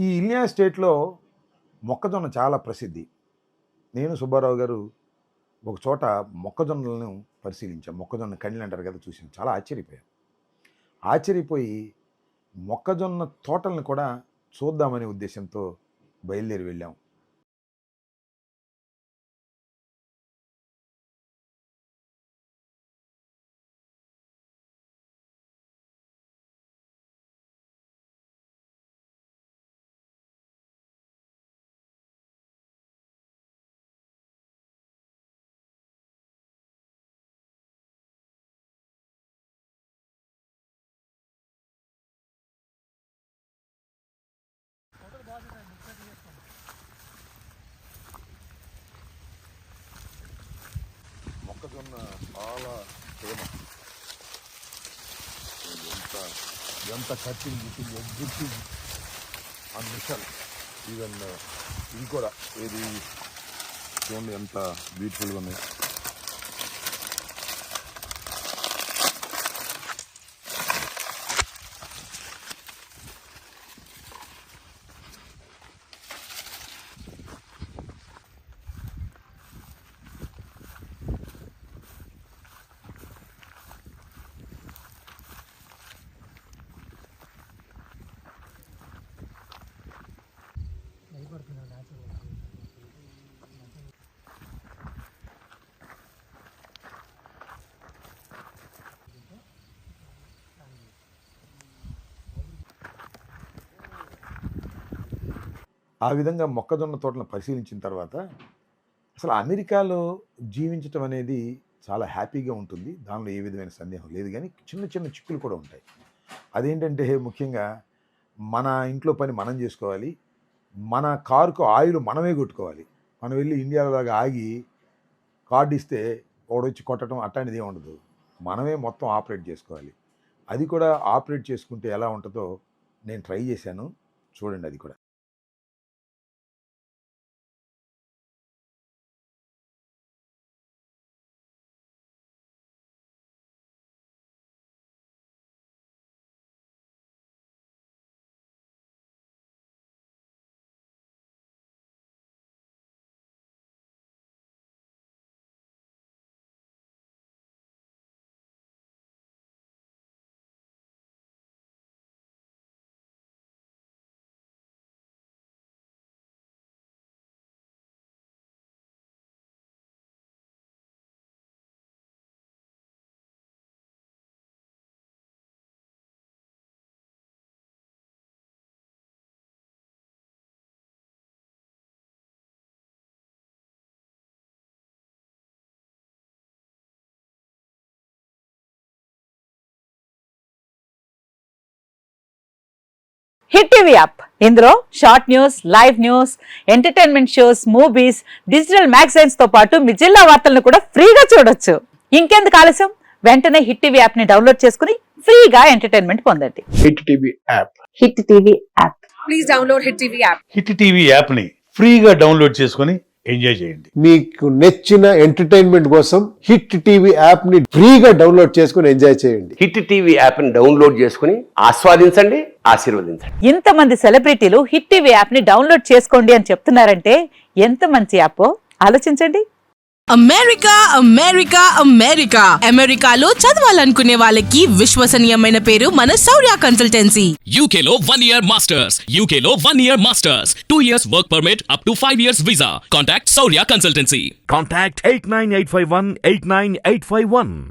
ఈ ఇలియా స్టేట్లో మొక్కజొన్న చాలా ప్రసిద్ధి. నేను సుబ్బారావు గారు ఒక చోట మొక్కజొన్నలను పరిశీలించాం. మొక్కజొన్న కండ్లు అంటారు కదా, చూసాం. చాలా ఆశ్చర్యపోయాం. ఆశ్చర్యపోయి మొక్కజొన్న తోటలను కూడా చూద్దామనే ఉద్దేశంతో బయలుదేరి వెళ్ళాం. మొక్కజొన్న చాలా ఫేమస్. ఎంత కటింగ్ ఎగ్జిటింగ్ ఆ మిషన్ ఈవెన్ ఇది కూడా ఏది చూడండి ఎంత బ్యూటిఫుల్గా ఉన్నాయి. ఆ విధంగా మొక్కజొన్న తోటలను పరిశీలించిన తర్వాత అసలు అమెరికాలో జీవించటం అనేది చాలా హ్యాపీగా ఉంటుంది. దానిలో ఏ విధమైన సందేహం లేదు. కానీ చిన్న చిన్న చిక్కులు కూడా ఉంటాయి. అదేంటంటే ముఖ్యంగా మన ఇంట్లో పని మనం చేసుకోవాలి. మన కారుకు ఆయిల్ మనమే కొట్టుకోవాలి. మనం వెళ్ళి ఇండియాలోలాగా ఆగి కార్డు ఇస్తే ఒకడొచ్చి కొట్టడం అట్లాంటిది ఏమి ఉండదు. మనమే మొత్తం ఆపరేట్ చేసుకోవాలి. అది కూడా ఆపరేట్ చేసుకుంటే ఎలా ఉంటుందో నేను ట్రై చేశాను. చూడండి అది కూడా. హిట్ టీవీ యాప్ ఇందులో short news, live news, entertainment shows, movies, digital magazines తో పాటు మీ జిల్లా వార్తలను కూడా ఫ్రీగా చూడొచ్చు. ఇంకెందుకు ఆలస్యం, వెంటనే హిట్ టీవీ యాప్ ని డౌన్లోడ్ చేసుకుని ఫ్రీగా ఎంటర్టైన్మెంట్ పొందండి. Hit TV app. Hit TV app. Please download hit TV app. Hit TV app ని ఫ్రీగా డౌన్లోడ్ చేసుకుని ఎంజాయ్ చేయండి. మీకు నచ్చిన ఎంటర్టైన్మెంట్ కోసం హిట్ టీవీ యాప్ ని ఫ్రీగా డౌన్లోడ్ చేసుకుని ఎంజాయ్ చేయండి. హిట్ టీవీ యాప్ ని డౌన్లోడ్ చేసుకుని ఆస్వాదించండి, ఆశీర్వదించండి. ఇంతమంది సెలబ్రిటీలు హిట్ టీవీ యాప్ ని డౌన్లోడ్ చేసుకోండి అని చెప్తున్నారంటే ఎంత మంచి యాప్ ఆలోచించండి. అమెరికా అమెరికా అమెరికా అమెరికాలో చదవాలనుకునే వాళ్ళకి విశ్వసనీయమైన పేరు మన శౌర్య కన్సల్టెన్సీ. UK లో 1 year masters. UK లో 1 year masters. 2 years work permit up to 5 years visa. Contact Saurya Consultancy. Contact 89851 89851.